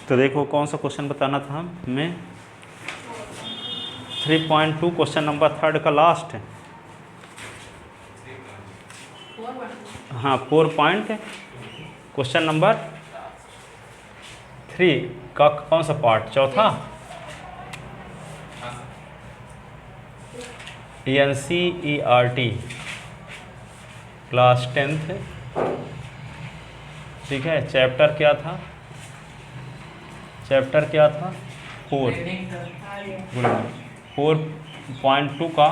तो देखो कौन सा क्वेश्चन बताना था हमें, 3.2 क्वेश्चन नंबर 3 का लास्ट है। हाँ 4 पॉइंट क्वेश्चन नंबर 3 का कौन सा पार्ट, चौथा। NCERT क्लास 10th, ठीक है। चैप्टर क्या था, चैप्टर क्या था 4.2 का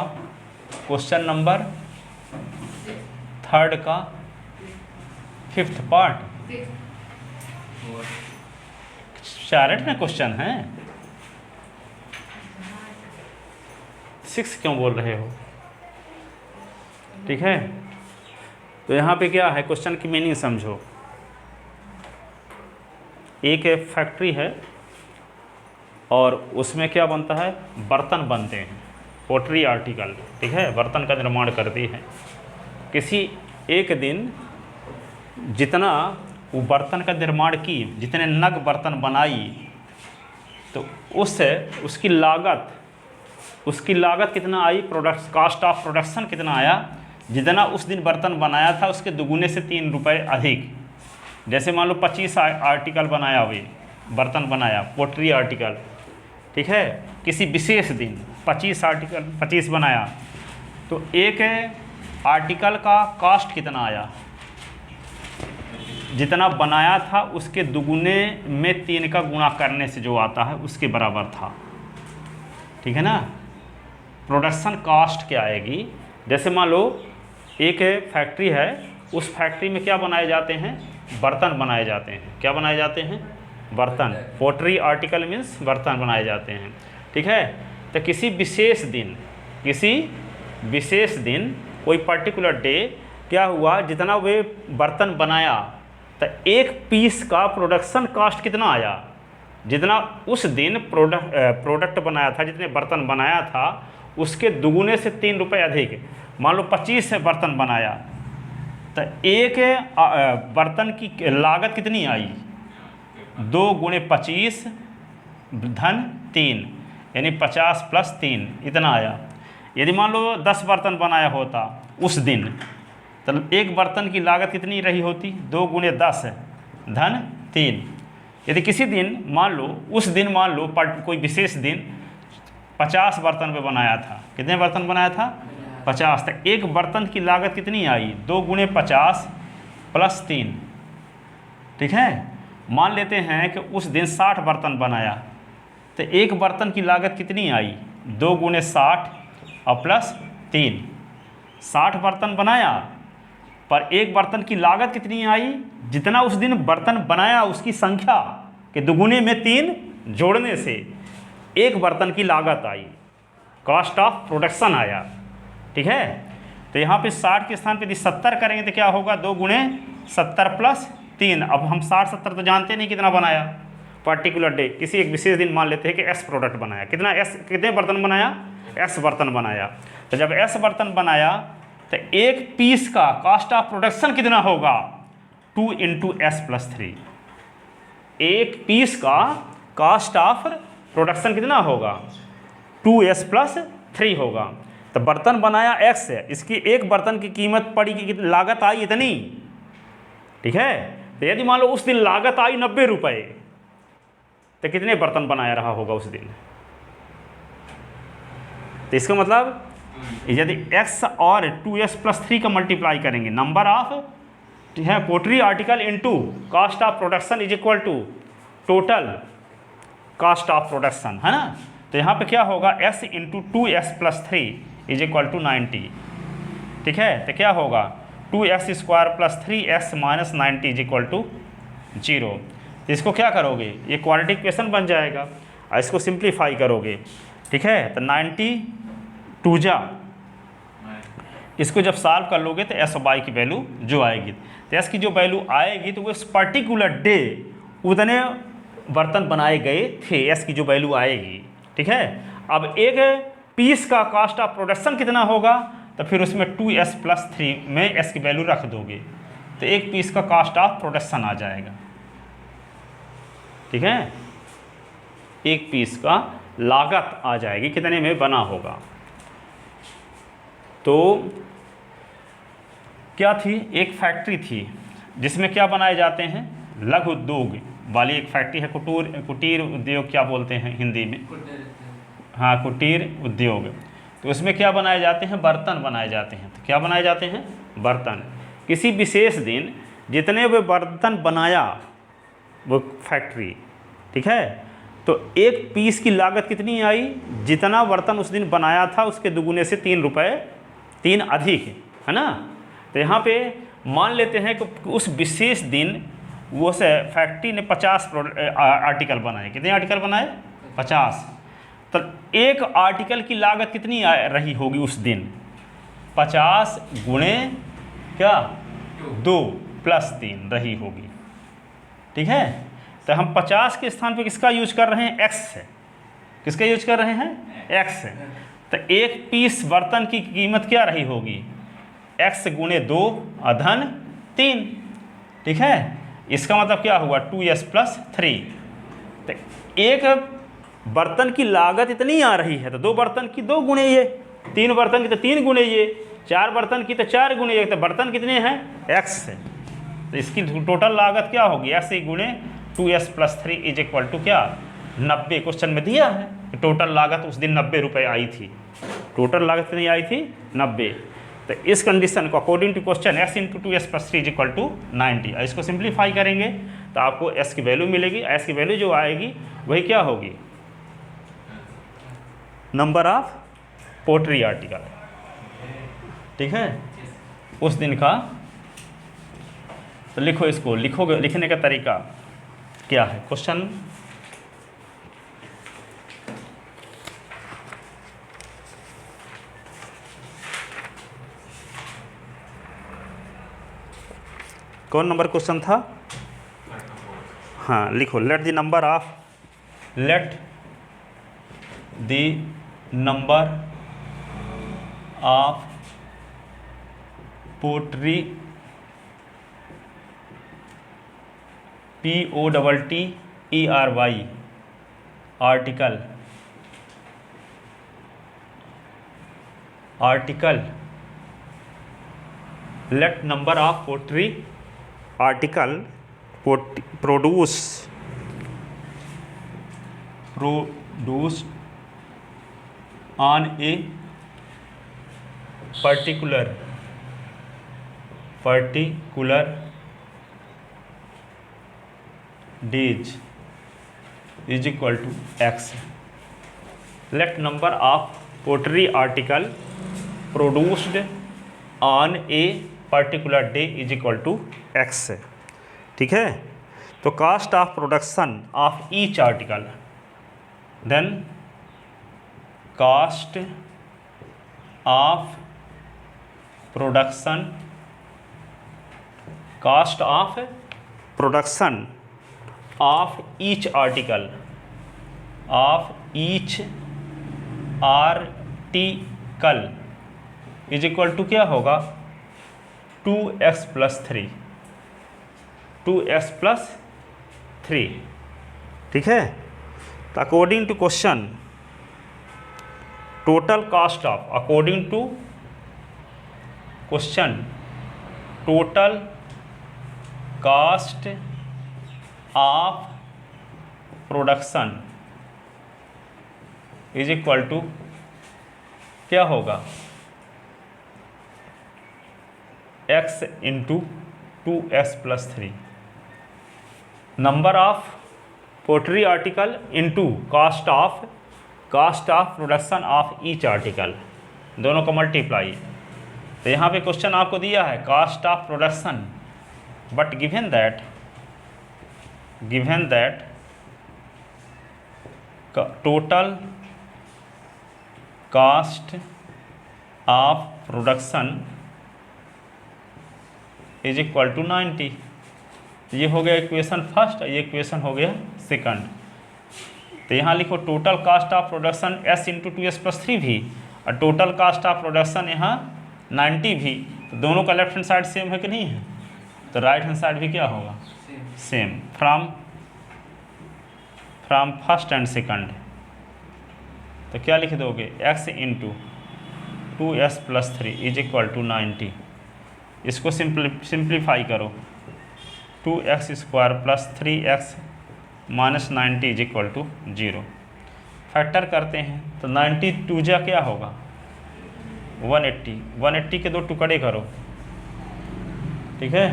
क्वेश्चन नंबर 3 का 5th पार्ट। शार्ट में क्वेश्चन है, 6 क्यों बोल रहे हो, ठीक है। तो यहाँ पे क्या है, क्वेश्चन की मीनिंग समझो। एक फैक्ट्री है और उसमें क्या बनता है, बर्तन बनते हैं, पोट्री आर्टिकल, ठीक है, बर्तन का निर्माण करती है। किसी एक दिन जितना वो बर्तन का निर्माण की, जितने नग बर्तन बनाई, तो उसकी लागत कितना आई, कास्ट ऑफ प्रोडक्शन कितना आया, जितना उस दिन बर्तन बनाया था उसके दुगुने से 3 रुपये अधिक। जैसे मान लो 25 आर्टिकल बनाया, हुए बर्तन बनाया, पोट्री आर्टिकल, ठीक है, किसी विशेष दिन 25 बनाया, तो एक आर्टिकल का कास्ट कितना आया, जितना बनाया था उसके दुगुने में 3 का गुणा करने से जो आता है उसके बराबर था, ठीक है ना। प्रोडक्शन कास्ट क्या आएगी, जैसे मान लो एक फैक्ट्री है, उस फैक्ट्री में क्या बनाए जाते हैं, बर्तन बनाए जाते हैं। क्या बनाए जाते हैं, बर्तन। पोट्री आर्टिकल मीन्स बर्तन बनाए जाते हैं, ठीक है। तो किसी विशेष दिन कोई पर्टिकुलर डे क्या हुआ, जितना वे बर्तन बनाया, तो एक पीस का प्रोडक्शन कास्ट कितना आया, जितना उस दिन प्रोडक्ट बनाया था, जितने बर्तन बनाया था उसके दुगुने से 3 रुपये अधिक। मान लो 25 बर्तन बनाया, तो एक बर्तन की लागत कितनी आई, 2 × 25 धन 3, यानी 50 + 3 इतना आया। यदि मान लो 10 बर्तन बनाया होता उस दिन, तो एक बर्तन की लागत कितनी रही होती, 2 × 10 धन 3। यदि किसी दिन मान लो, उस दिन मान लो कोई विशेष दिन 50 बर्तन पे बनाया था, कितने बर्तन बनाया था, 50, तो एक बर्तन की लागत कितनी आई, 2 × 50 + 3, ठीक है। मान लेते हैं कि उस दिन 60 बर्तन बनाया, तो एक बर्तन की लागत कितनी आई, 2 × 60 और +3, 60 बर्तन बनाया, पर एक बर्तन की लागत कितनी आई, जितना उस दिन बर्तन बनाया उसकी संख्या के दुगुने में 3 जोड़ने से एक बर्तन की लागत आई, कॉस्ट ऑफ प्रोडक्शन आया, ठीक है। तो यहाँ पे 60 के स्थान पे यदि 70 करेंगे तो क्या होगा, 2 × 70 + 3। अब हम 60-70 तो जानते नहीं कितना बनाया, पर्टिकुलर डे किसी एक विशेष दिन मान लेते हैं कि S प्रोडक्ट बनाया, कितने बर्तन बनाया, S बर्तन बनाया। तो जब S बर्तन बनाया तो एक पीस का कास्ट ऑफ प्रोडक्शन कितना होगा, 2 × S + 3। एक पीस का कास्ट ऑफ प्रोडक्शन कितना होगा, 2S + 3 होगा। तो बर्तन बनाया X है, इसकी एक बर्तन की कीमत पड़ी कि लागत आई इतनी, ठीक है। तो यदि मान लो उस दिन लागत आई 90 रुपये, तो कितने बर्तन बनाया रहा होगा उस दिन। तो इसका मतलब यदि X और 2S + 3 का मल्टीप्लाई करेंगे, नंबर ऑफ, ठीक है, pottery article into cost of production is equal to total cost of production, है ना। तो यहाँ पे क्या होगा, S × 2S + 3 is equal to 90, ठीक है। तो क्या होगा, 2S² + 3S - 90 is equal to 0। तो इसको क्या करोगे, ये क्वाड्रेटिक इक्वेशन बन जाएगा और इसको सिंप्लीफाई करोगे, ठीक है। तो 90 2 जा, इसको जब सॉल्व कर लोगे तो SY की वैल्यू जो आएगी, तो S की जो वैल्यू आएगी तो वो इस पर्टिकुलर डे उतने बर्तन बनाए गए थे, S की जो वैल्यू आएगी, ठीक है। अब एक पीस का कास्ट ऑफ प्रोडक्शन कितना होगा, तो फिर उसमें 2S + 3 में S की वैल्यू रख दोगे, तो एक पीस का कास्ट ऑफ प्रोडक्शन आ जाएगा, ठीक है। एक पीस का लागत आ जाएगी, कितने में बना होगा। तो क्या थी, एक फैक्ट्री थी जिसमें क्या बनाए जाते हैं, लघु उद्योग वाली एक फैक्ट्री है, कुटीर उद्योग क्या बोलते हैं हिंदी में, हाँ कुटीर उद्योग। तो उसमें क्या बनाए जाते हैं, बर्तन बनाए जाते हैं। तो क्या बनाए जाते हैं, बर्तन। किसी विशेष दिन जितने वे बर्तन बनाया वो फैक्ट्री, ठीक है, तो एक पीस की लागत कितनी आई, जितना बर्तन उस दिन बनाया था उसके दुगुने से 3 रुपये, 3 अधिक, है ना। तो यहाँ पे मान लेते हैं कि उस विशेष दिन वो से फैक्ट्री ने 50 आर्टिकल बनाए। कितने आर्टिकल बनाए, 50। तो एक आर्टिकल की लागत कितनी रही होगी उस दिन, 50 गुणे क्या 2 + 3 रही होगी, ठीक है। तो हम 50 के स्थान पे किसका यूज कर रहे हैं, x है। किसका यूज कर रहे हैं, x है। तो एक पीस बर्तन की कीमत क्या रही होगी, x गुणे 2 अधन 3, ठीक है। इसका मतलब क्या हुआ 2s + 3। तो एक बर्तन की लागत इतनी आ रही है, तो 2 बर्तन की 2 गुणे ये, 3 बर्तन की तो 3 गुणे ये, 4 बर्तन की तो 4 गुणे ये। तो बर्तन कितने हैं, x है। तो इसकी टोटल लागत क्या होगी, x गुणे 2s + 3 = क्या 90। क्वेश्चन में दिया है कि टोटल लागत उस दिन 90 रुपये आई थी। टोटल लागत कितनी आई थी, 90। तो इस कंडीशन को according to question s × 2s + 3 = 90। इसको सिंप्लीफाई करेंगे तो आपको s की वैल्यू मिलेगी। s की वैल्यू जो आएगी वही क्या होगी, नंबर ऑफ पोट्री आर्टिकल, ठीक है, उस दिन का। तो लिखो इसको, लिखोगे, लिखने का तरीका क्या है। क्वेश्चन कौन नंबर क्वेश्चन था, हाँ लिखो, let the number of pottery POTTERY article let number of pottery article produced on a particular days is equal to x. Let number of pottery article produced on a particular day is equal to x, ठीक है। तो cost of production of each article, then cost of production of each article is equal to क्या होगा 2x + 3, 2x + 3, ठीक है। तो according to question total cost of, according to question total cost of production is equal to क्या होगा x × 2s + 3, number of pottery article into cost of production of each article, दोनों का multiply. तो यहाँ पे क्वेश्चन आपको दिया है cost of production, but given that total cost of production is equal to 90। ये हो गया इक्वेशन फर्स्ट, ये इक्वेशन हो गया सेकंड। तो यहाँ लिखो total cost of production s × 2s + 3 भी, और टोटल कास्ट ऑफ प्रोडक्शन यहाँ 90 भी। तो दोनों का लेफ्ट हैंड साइड सेम है कि नहीं है, तो राइट हैंड साइड भी क्या होगा same. From first and second, तो क्या लिख दोगे, x into 2s plus 3 is equal to 90। इसको सिंप्लीफाई करो, 2x square plus 3x minus 90 is equal to 0। Factor करते हैं तो 90 टू जा क्या होगा 180, 180 के 2 टुकड़े करो, ठीक है,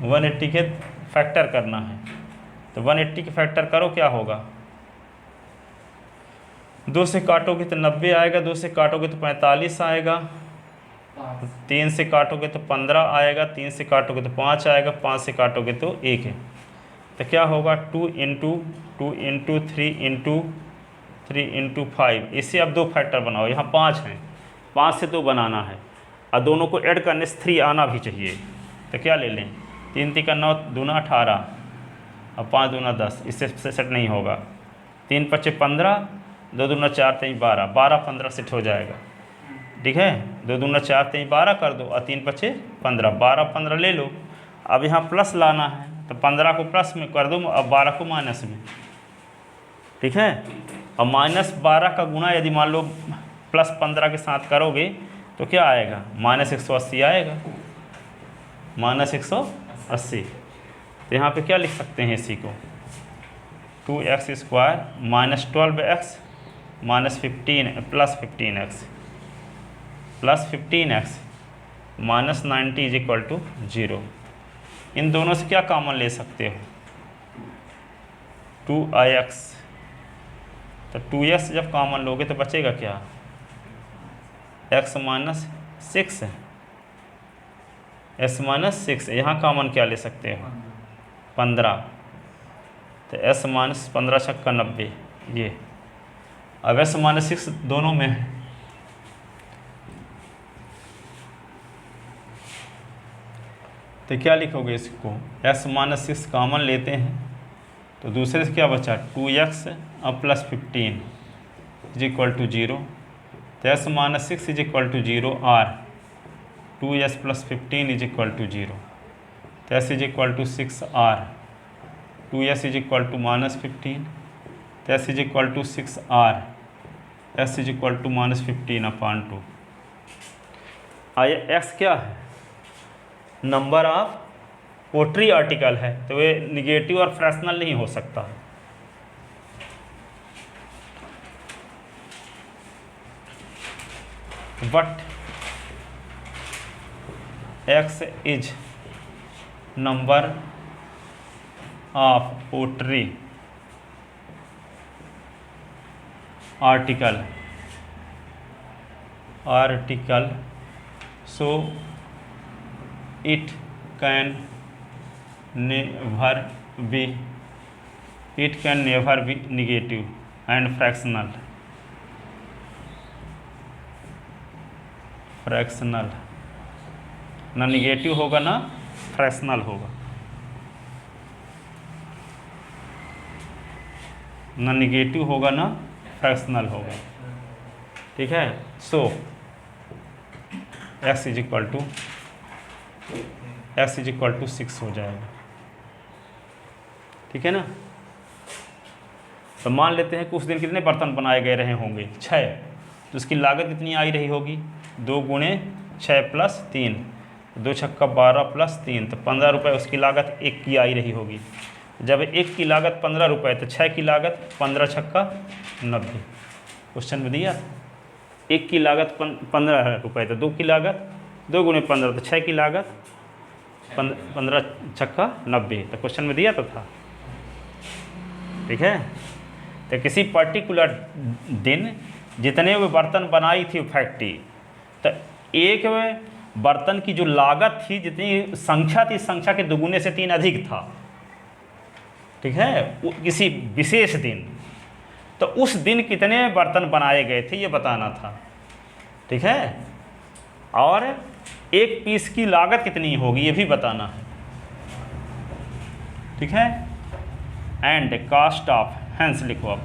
180 के फैक्टर करना है, तो 180 के फैक्टर करो क्या होगा, 2 से काटोगे तो 90 आएगा, 2 से काटोगे तो 45 आएगा, 3 से काटोगे तो 15 आएगा, 3 से काटोगे तो 5 आएगा, 5 से काटोगे तो 1 है, तो क्या होगा 2 इंटू 3 इंटू 5। इससे अब 2 फैक्टर बनाओ, यहाँ 5 हैं, 5 से 2 बनाना है और दोनों को ऐड करने से 3 आना भी चाहिए, तो क्या ले लें, 3 3 का 9 दूना 18 और 5 दूना 10, इससे सेट नहीं होगा, 3 5 15, 2 दूना 4 3 12, 12 15 सेट हो जाएगा, ठीक है, 2 दूना 4 3 12 कर दो और 3 5 15, 12 15 ले लो। अब यहाँ प्लस लाना है तो 15 को प्लस में कर दो और 12 को माइनस में, ठीक है, और -12 का गुणा यदि मान लो +15 के साथ करोगे तो क्या आएगा, -180 आएगा, -180। तो यहाँ पे क्या लिख सकते हैं इसी को, 2x square minus 12x minus 15 plus 15x plus 15x minus 90 is equal to 0। इन दोनों से क्या कॉमन ले सकते हो, 2ix, तो 2s जब कॉमन लोगे तो बचेगा क्या, x माइनस 6 है, s माइनस 6, यहाँ कॉमन क्या ले सकते हो 15, तो s माइनस 15 छक्का 90, ये अब s माइनस 6 दोनों में है, तो क्या लिखोगे इसको, s माइनस 6 कॉमन लेते हैं तो दूसरे से क्या बचा 2x और प्लस 15 इज इक्वल टू 0, तो s minus 6 is equal to 0 और 2s plus 15 is equal to 0, तो s इज इक्वल टू 6 और 2s इज इक्वल टू -15, तो s इज इक्वल टू 6 और s इज इक्वल टू -15/2। आइए x क्या है, number of pottery article है, तो ये निगेटिव और फ्रैक्शनल नहीं हो सकता, but x is number of pottery article so it can never be negative and fractional, ना निगेटिव होगा ना फ्रैक्शनल होगा, ना निगेटिव होगा ना फ्रैक्शनल होगा, ठीक है। सो x इज इक्वल टू 6 हो जाएगा, ठीक है ना। तो मान लेते हैं कि उस दिन कितने बर्तन बनाए गए रहे होंगे 6, तो उसकी लागत कितनी आई रही होगी 2 गुणे 6 प्लस 3, 2 छक्का 12 प्लस 3, तो 15 रुपये उसकी लागत 1 की आई रही होगी। जब 1 की लागत 15 रुपये तो 6 की लागत 15 छक्का 90, क्वेश्चन में दिया 1 की लागत 15 रुपये तो 2 की लागत 2 गुणे 15 तो 6 की लागत 15 छक्का 90, तो क्वेश्चन में दिया तो था, ठीक है। तो किसी पर्टिकुलर दिन जितने वे बर्तन बनाई थी फैक्ट्री, तो एक बर्तन की जो लागत थी जितनी संख्या थी, संख्या के दुगुने से 3 अधिक था, ठीक है, किसी विशेष दिन, तो उस दिन कितने बर्तन बनाए गए थे ये बताना था, ठीक है, और एक पीस की लागत कितनी होगी ये भी बताना है, ठीक है। एंड कॉस्ट ऑफ, हैंस लिखो आप,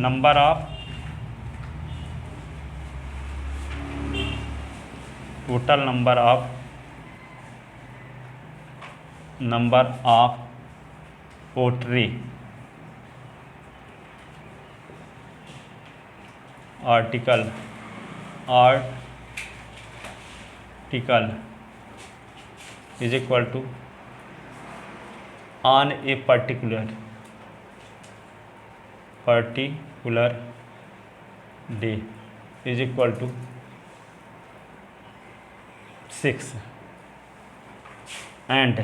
number of total number of pottery article is equal to on a particular day is equal to 6 and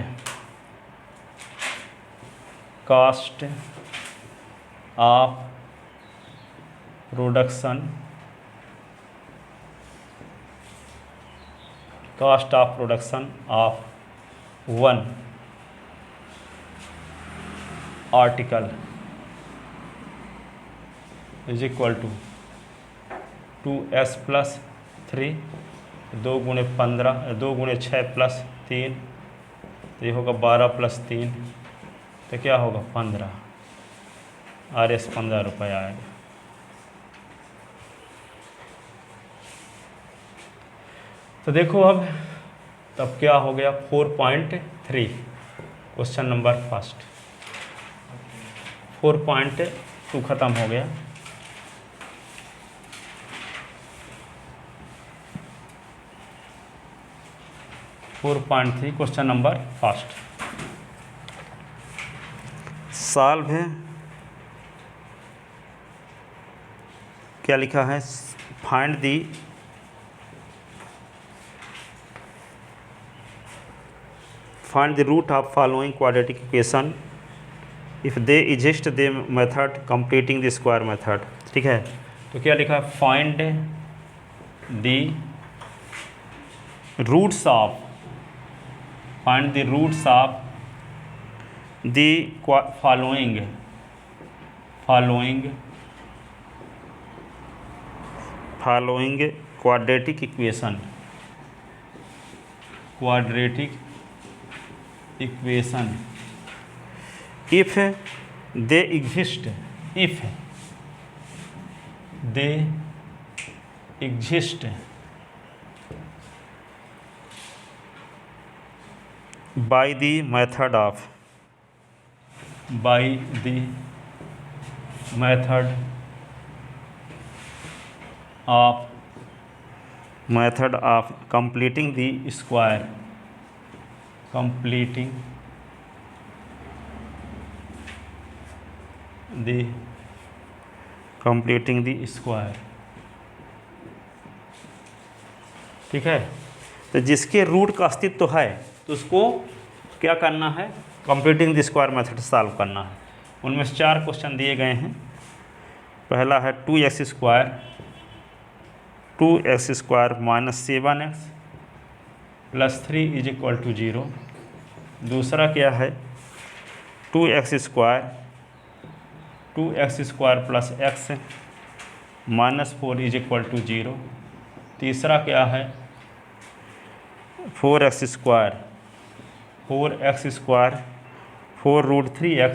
cost of production of one article is equal to 2s plus 3, 2 गुणे 15, 2 गुणे 6 plus 3, तो ये होगा 12 plus 3, तो क्या होगा 15, RS 15 रुपये आएगा। तो देखो अब तब क्या हो गया 4.3 क्वेश्चन नंबर फर्स्ट 4.2 ख़त्म हो गया। क्वेश्चन नंबर फर्स्ट सॉल्व है। क्या लिखा है? Find the root of following quadratic equation if they exist the method completing the square method. ठीक है, तो क्या लिखा है? Find the roots of the following quadratic equation if they exist by the method of completing the square ठीक है, तो जिसके रूट का अस्तित्व है तो उसको क्या करना है? Completing the square method solve करना है। उनमें से 4 क्वेश्चन दिए गए हैं। पहला है 2x square minus 7x plus 3 is equal to 0। दूसरा क्या है? 2x square plus x minus 4 is equal to 0। तीसरा क्या है? 4x स्क्वायर 4 रूट 3x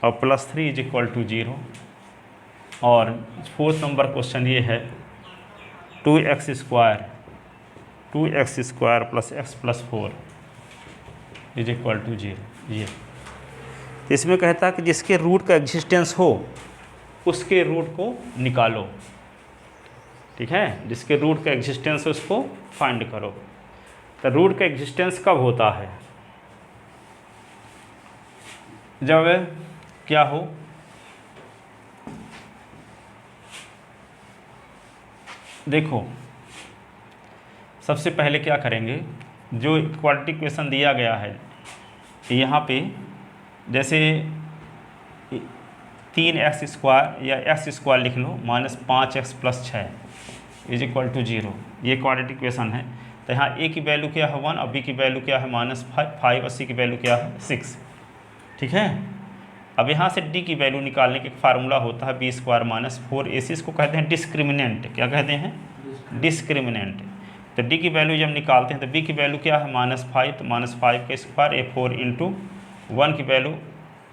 और प्लस 3 इज इक्वल टू 0। और 4th नंबर क्वेश्चन ये है 2x square plus x plus 4 is equal to 0। ये तो इसमें कहता है कि जिसके रूट का एग्जिस्टेंस हो उसके रूट को निकालो। ठीक है, जिसके रूट का एग्जिस्टेंस है उसको फाइंड करो। तो रूट का एग्जिस्टेंस कब होता है? जब क्या हो? देखो सबसे पहले क्या करेंगे, जो क्वाड्रेटिक इक्वेशन दिया गया है यहाँ पे, जैसे 3x स्क्वायर या x स्क्वायर लिख लो minus 5x plus 6 is equal to 0, ये क्वाड्रेटिक इक्वेशन है। तो यहाँ a की वैल्यू क्या है 1 और b की वैल्यू क्या है -5 और c की वैल्यू क्या है 6। ठीक है, अब यहाँ से d की वैल्यू निकालने का एक फार्मूला होता है b स्क्वायर माइनस 4ac, इसको कहते हैं डिस्क्रिमिनेंट। क्या कहते हैं? डिस्क्रिमिनेंट। तो d की वैल्यू जब निकालते हैं तो b की वैल्यू क्या है -5, तो -5 का स्क्वायर a 4 इंटू 1 की वैल्यू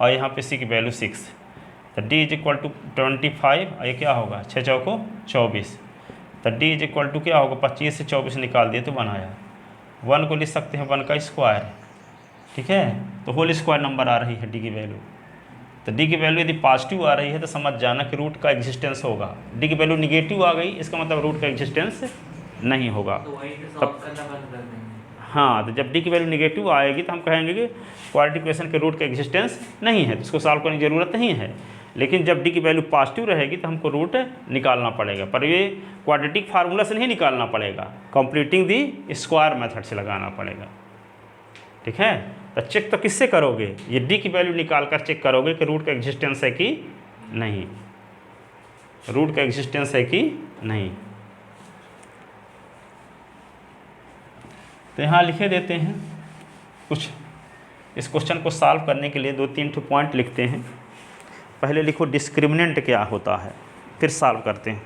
और यहाँ पे c की वैल्यू 6, तो d इज इक्वल टू 25 और ये क्या होगा 6 चौको 24, तो d इज इक्वल टू क्या होगा 25 से 24 निकाल दिए तो 1 आया। 1 को लिख सकते हैं 1 का स्क्वायर। ठीक है, तो होल स्क्वायर नंबर आ रही है d की वैल्यू। तो डी की वैल्यू यदि पॉजिटिव आ रही है तो समझ जाना कि रूट का एग्जिस्टेंस होगा। डी की वैल्यू निगेटिव आ गई, इसका मतलब रूट का एग्जिस्टेंस नहीं होगा। तो वहीं पे सॉल्व करना बंद कर देंगे। हाँ, तो जब डी की वैल्यू निगेटिव आएगी तो हम कहेंगे कि क्वाड्रेटिक इक्वेशन के रूट का एग्जिस्टेंस नहीं है, तो इसको सॉल्व करने की ज़रूरत नहीं है। लेकिन जब डी की वैल्यू पॉजिटिव रहेगी तो हमको रूट निकालना पड़ेगा, पर ये क्वाड्रेटिक फार्मूला से नहीं निकालना पड़ेगा, कंप्लीटिंग दी स्क्वायर मेथड से लगाना पड़ेगा। ठीक है, तो चेक तो किससे करोगे, ये डी की वैल्यू निकाल कर चेक करोगे कि रूट का एग्जिस्टेंस है कि नहीं, रूट का एग्जिस्टेंस है कि नहीं। तो यहाँ लिखे देते हैं कुछ, इस क्वेश्चन को सॉल्व करने के लिए 2-3 पॉइंट लिखते हैं। पहले लिखो डिस्क्रिमिनेंट क्या होता है, फिर सॉल्व करते हैं।